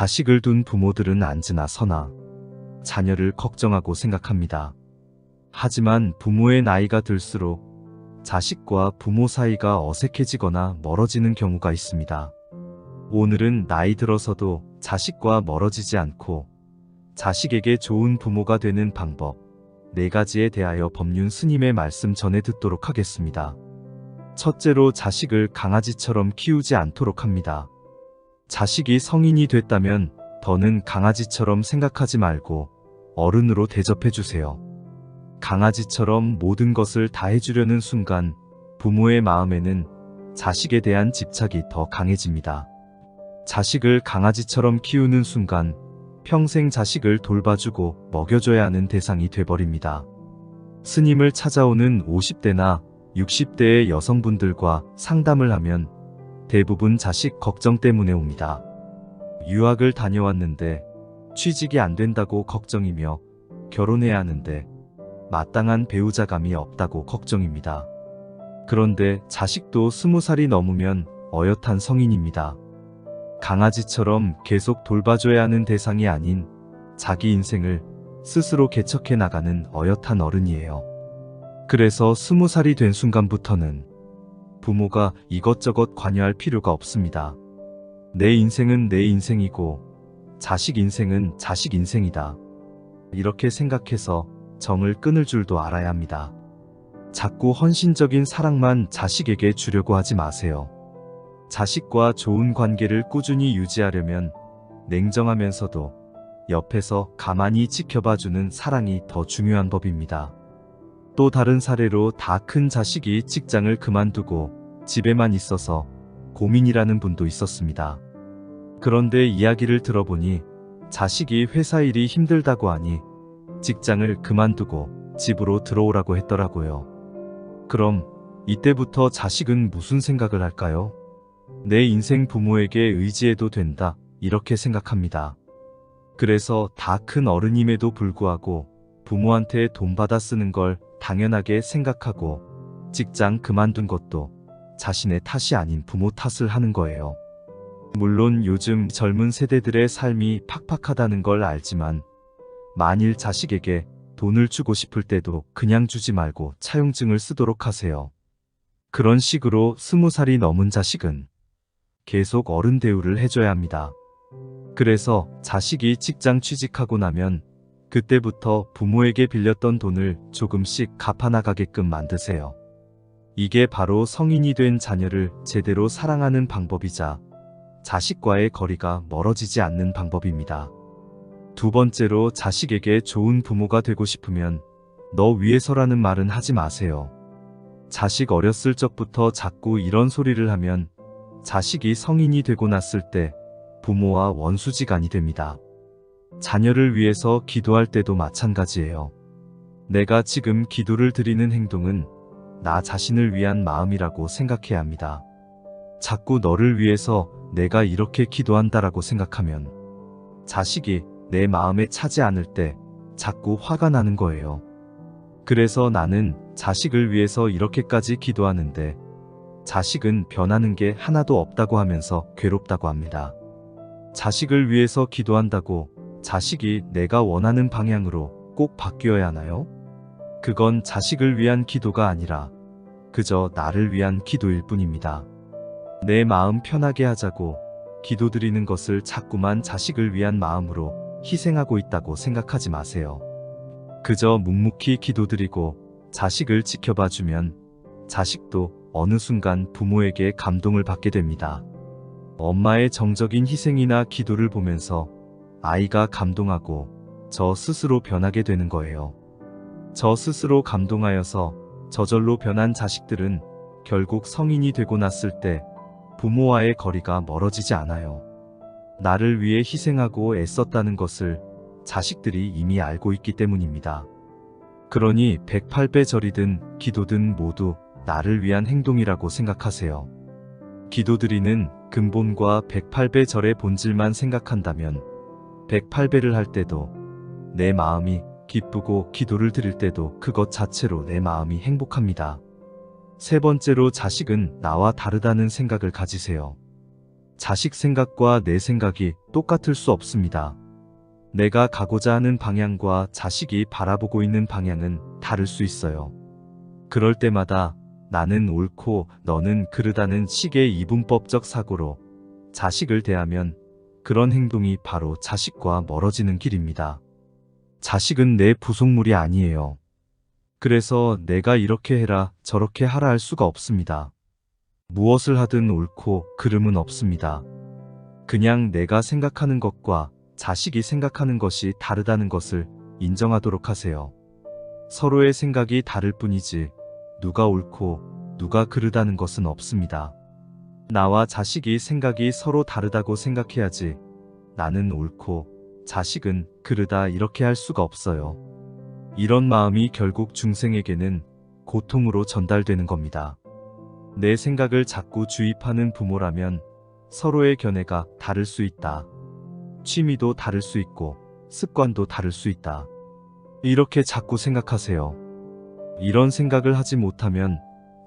자식을 둔 부모들은 앉으나 서나 자녀를 걱정하고 생각합니다. 하지만 부모의 나이가 들수록 자식과 부모 사이가 어색해지거나 멀어지는 경우가 있습니다. 오늘은 나이 들어서도 자식과 멀어지지 않고 자식에게 좋은 부모가 되는 방법 4가지에 대하여 법륜 스님의 말씀 전해 듣도록 하겠습니다. 첫째로 자식을 강아지처럼 키우지 않도록 합니다. 자식이 성인이 됐다면 더는 강아지처럼 생각하지 말고 어른으로 대접해주세요. 강아지처럼 모든 것을 다 해주려는 순간 부모의 마음에는 자식에 대한 집착이 더 강해집니다. 자식을 강아지처럼 키우는 순간 평생 자식을 돌봐주고 먹여줘야 하는 대상이 돼버립니다. 스님을 찾아오는 50대나 60대의 여성분들과 상담을 하면 대부분 자식 걱정 때문에 옵니다. 유학을 다녀왔는데 취직이 안 된다고 걱정이며 결혼해야 하는데 마땅한 배우자감이 없다고 걱정입니다. 그런데 자식도 20살이 넘으면 어엿한 성인입니다. 강아지처럼 계속 돌봐줘야 하는 대상이 아닌 자기 인생을 스스로 개척해 나가는 어엿한 어른이에요. 그래서 20살이 된 순간부터는 부모가 이것저것 관여할 필요가 없습니다. 내 인생은 내 인생이고 자식 인생은 자식 인생이다. 이렇게 생각해서 정을 끊을 줄도 알아야 합니다. 자꾸 헌신적인 사랑만 자식에게 주려고 하지 마세요. 자식과 좋은 관계를 꾸준히 유지하려면 냉정하면서도 옆에서 가만히 지켜봐주는 사랑이 더 중요한 법입니다. 또 다른 사례로 다 큰 자식이 직장을 그만두고 집에만 있어서 고민이라는 분도 있었습니다. 그런데 이야기를 들어보니 자식이 회사 일이 힘들다고 하니 직장을 그만두고 집으로 들어오라고 했더라고요. 그럼 이때부터 자식은 무슨 생각을 할까요? 내 인생 부모에게 의지해도 된다, 이렇게 생각합니다. 그래서 다 큰 어른임에도 불구하고 부모한테 돈 받아 쓰는 걸 당연하게 생각하고 직장 그만둔 것도 자신의 탓이 아닌 부모 탓을 하는 거예요. 물론 요즘 젊은 세대들의 삶이 팍팍하다는 걸 알지만 만일 자식에게 돈을 주고 싶을 때도 그냥 주지 말고 차용증을 쓰도록 하세요. 그런 식으로 20살이 넘은 자식은 계속 어른 대우를 해줘야 합니다. 그래서 자식이 직장 취직하고 나면 그때부터 부모에게 빌렸던 돈을 조금씩 갚아나가게끔 만드세요. 이게 바로 성인이 된 자녀를 제대로 사랑하는 방법이자 자식과의 거리가 멀어지지 않는 방법입니다. 두 번째로 자식에게 좋은 부모가 되고 싶으면 너 위해서라는 말은 하지 마세요. 자식 어렸을 적부터 자꾸 이런 소리를 하면 자식이 성인이 되고 났을 때 부모와 원수지간이 됩니다. 자녀를 위해서 기도할 때도 마찬가지예요. 내가 지금 기도를 드리는 행동은 나 자신을 위한 마음이라고 생각해야 합니다. 자꾸 너를 위해서 내가 이렇게 기도한다라고 생각하면 자식이 내 마음에 차지 않을 때 자꾸 화가 나는 거예요. 그래서 나는 자식을 위해서 이렇게까지 기도하는데 자식은 변하는 게 하나도 없다고 하면서 괴롭다고 합니다. 자식을 위해서 기도한다고 자식이 내가 원하는 방향으로 꼭 바뀌어야 하나요? 그건 자식을 위한 기도가 아니라 그저 나를 위한 기도일 뿐입니다. 내 마음 편하게 하자고 기도드리는 것을 자꾸만 자식을 위한 마음으로 희생하고 있다고 생각하지 마세요. 그저 묵묵히 기도드리고 자식을 지켜봐주면 자식도 어느 순간 부모에게 감동을 받게 됩니다. 엄마의 정적인 희생이나 기도를 보면서 아이가 감동하고 저 스스로 변하게 되는 거예요. 저 스스로 감동하여서 저절로 변한 자식들은 결국 성인이 되고 났을 때 부모와의 거리가 멀어지지 않아요. 나를 위해 희생하고 애썼다는 것을 자식들이 이미 알고 있기 때문입니다. 그러니 108배 절이든 기도든 모두 나를 위한 행동이라고 생각하세요. 기도드리는 근본과 108배 절의 본질만 생각한다면 108배를 할 때도 내 마음이 기쁘고 기도를 드릴 때도 그것 자체로 내 마음이 행복합니다. 세 번째로 자식은 나와 다르다는 생각을 가지세요. 자식 생각과 내 생각이 똑같을 수 없습니다. 내가 가고자 하는 방향과 자식이 바라보고 있는 방향은 다를 수 있어요. 그럴 때마다 나는 옳고 너는 그르다는 식의 이분법적 사고로 자식을 대하면 그런 행동이 바로 자식과 멀어지는 길입니다. 자식은 내 부속물이 아니에요. 그래서 내가 이렇게 해라 저렇게 하라 할 수가 없습니다. 무엇을 하든 옳고 그름은 없습니다. 그냥 내가 생각하는 것과 자식이 생각하는 것이 다르다는 것을 인정하도록 하세요. 서로의 생각이 다를 뿐이지 누가 옳고 누가 그르다는 것은 없습니다. 나와 자식이 생각이 서로 다르다고 생각해야지 나는 옳고 자식은 그르다 이렇게 할 수가 없어요. 이런 마음이 결국 중생에게는 고통으로 전달되는 겁니다. 내 생각을 자꾸 주입하는 부모라면 서로의 견해가 다를 수 있다. 취미도 다를 수 있고 습관도 다를 수 있다. 이렇게 자꾸 생각하세요. 이런 생각을 하지 못하면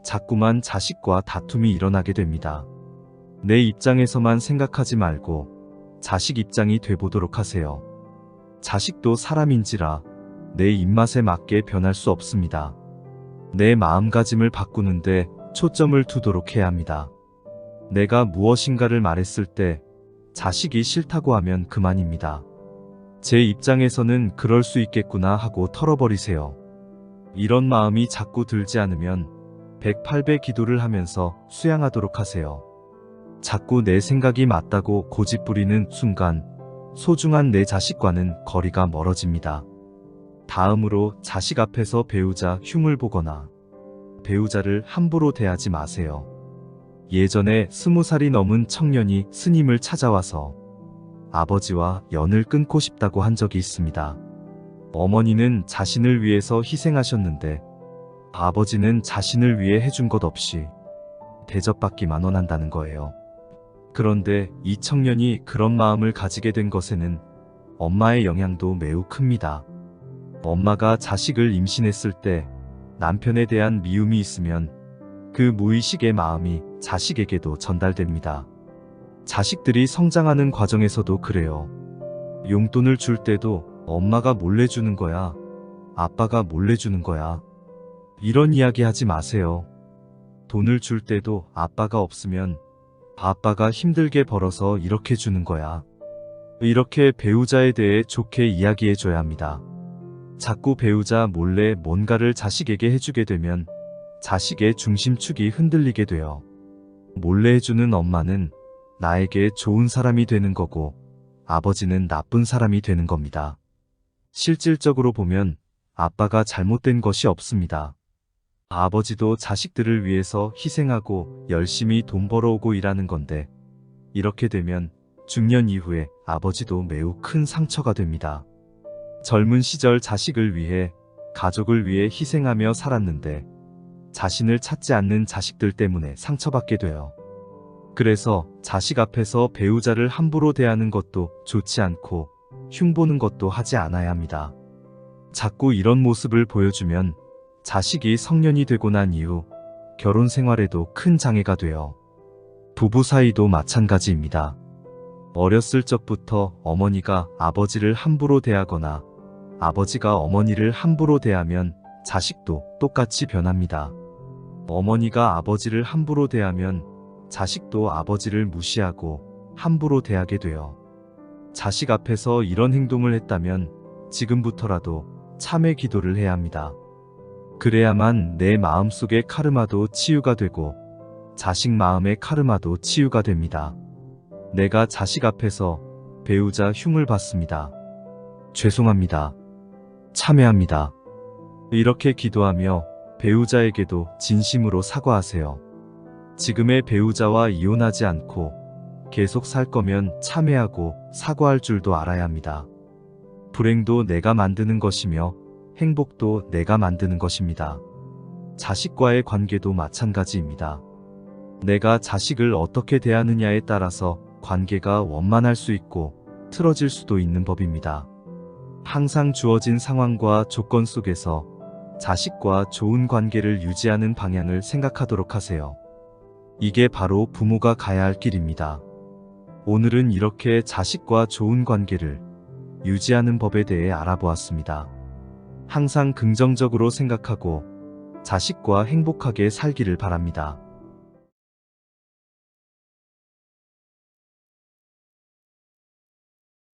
자꾸만 자식과 다툼이 일어나게 됩니다. 내 입장에서만 생각하지 말고 자식 입장이 돼보도록 하세요. 자식도 사람인지라 내 입맛에 맞게 변할 수 없습니다. 내 마음가짐을 바꾸는데 초점을 두도록 해야 합니다. 내가 무엇인가를 말했을 때 자식이 싫다고 하면 그만입니다. 제 입장에서는 그럴 수 있겠구나 하고 털어버리세요. 이런 마음이 자꾸 들지 않으면 108배 기도를 하면서 수양하도록 하세요. 자꾸 내 생각이 맞다고 고집부리는 순간 소중한 내 자식과는 거리가 멀어집니다. 다음으로 자식 앞에서 배우자 흉을 보거나 배우자를 함부로 대하지 마세요. 예전에 20살이 넘은 청년이 스님을 찾아와서 아버지와 연을 끊고 싶다고 한 적이 있습니다. 어머니는 자신을 위해서 희생하셨는데 아버지는 자신을 위해 해준 것 없이 대접받기만 원한다는 거예요. 그런데 이 청년이 그런 마음을 가지게 된 것에는 엄마의 영향도 매우 큽니다. 엄마가 자식을 임신했을 때 남편에 대한 미움이 있으면 그 무의식의 마음이 자식에게도 전달됩니다. 자식들이 성장하는 과정에서도 그래요. 용돈을 줄 때도 엄마가 몰래 주는 거야. 아빠가 몰래 주는 거야. 이런 이야기 하지 마세요. 돈을 줄 때도 아빠가 없으면 아빠가 힘들게 벌어서 이렇게 주는 거야. 이렇게 배우자에 대해 좋게 이야기해 줘야 합니다. 자꾸 배우자 몰래 뭔가를 자식에게 해주게 되면 자식의 중심축이 흔들리게 돼요. 몰래 해주는 엄마는 나에게 좋은 사람이 되는 거고 아버지는 나쁜 사람이 되는 겁니다. 실질적으로 보면 아빠가 잘못된 것이 없습니다. 아버지도 자식들을 위해서 희생하고 열심히 돈 벌어오고 일하는 건데 이렇게 되면 중년 이후에 아버지도 매우 큰 상처가 됩니다. 젊은 시절 자식을 위해 가족을 위해 희생하며 살았는데 자신을 찾지 않는 자식들 때문에 상처받게 돼요. 그래서 자식 앞에서 배우자를 함부로 대하는 것도 좋지 않고 흉보는 것도 하지 않아야 합니다. 자꾸 이런 모습을 보여주면 자식이 성년이 되고 난 이후 결혼 생활에도 큰 장애가 돼요. 부부 사이도 마찬가지입니다. 어렸을 적부터 어머니가 아버지를 함부로 대하거나 아버지가 어머니를 함부로 대하면 자식도 똑같이 변합니다. 어머니가 아버지를 함부로 대하면 자식도 아버지를 무시하고 함부로 대하게 돼요. 자식 앞에서 이런 행동을 했다면 지금부터라도 참회 기도를 해야 합니다. 그래야만 내 마음속의 카르마도 치유가 되고 자식 마음의 카르마도 치유가 됩니다. 내가 자식 앞에서 배우자 흉을 봤습니다. 죄송합니다. 참회합니다. 이렇게 기도하며 배우자에게도 진심으로 사과하세요. 지금의 배우자와 이혼하지 않고 계속 살 거면 참회하고 사과할 줄도 알아야 합니다. 불행도 내가 만드는 것이며 행복도 내가 만드는 것입니다. 자식과의 관계도 마찬가지입니다. 내가 자식을 어떻게 대하느냐에 따라서 관계가 원만할 수 있고 틀어질 수도 있는 법입니다. 항상 주어진 상황과 조건 속에서 자식과 좋은 관계를 유지하는 방향을 생각하도록 하세요. 이게 바로 부모가 가야 할 길입니다. 오늘은 이렇게 자식과 좋은 관계를 유지하는 법에 대해 알아보았습니다. 항상 긍정적으로 생각하고 자식과 행복하게 살기를 바랍니다.